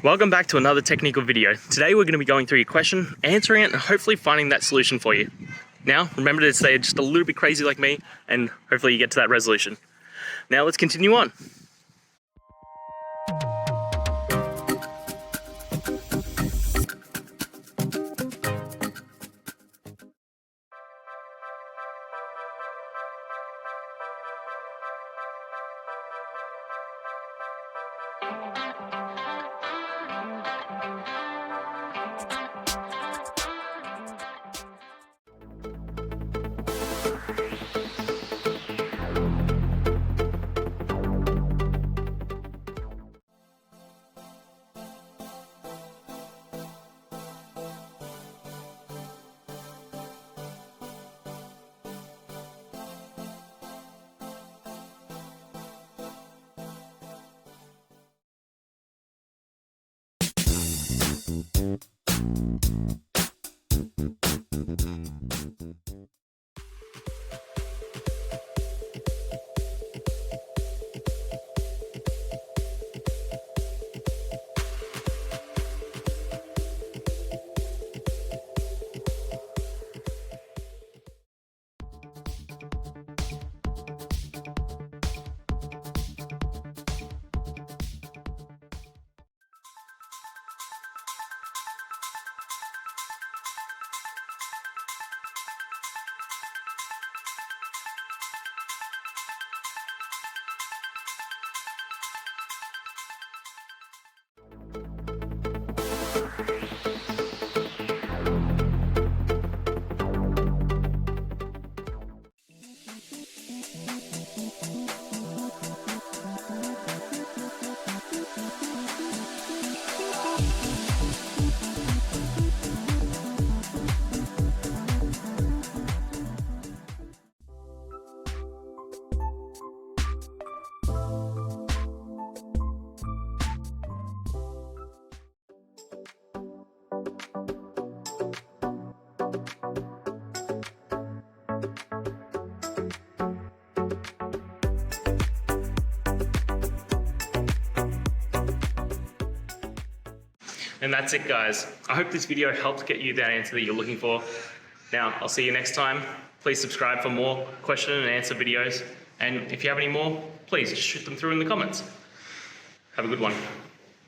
Welcome back to another technical video. Today we're going to be going through your question, answering it, and hopefully finding that solution for you. Now, remember to stay just a little bit crazy like me, and hopefully you get to that resolution. Now let's continue on. And that's it, guys. I hope this video helped get you that answer that you're looking for. Now, I'll see you next time. Please subscribe for more question and answer videos. And if you have any more, please just shoot them through in the comments. Have a good one.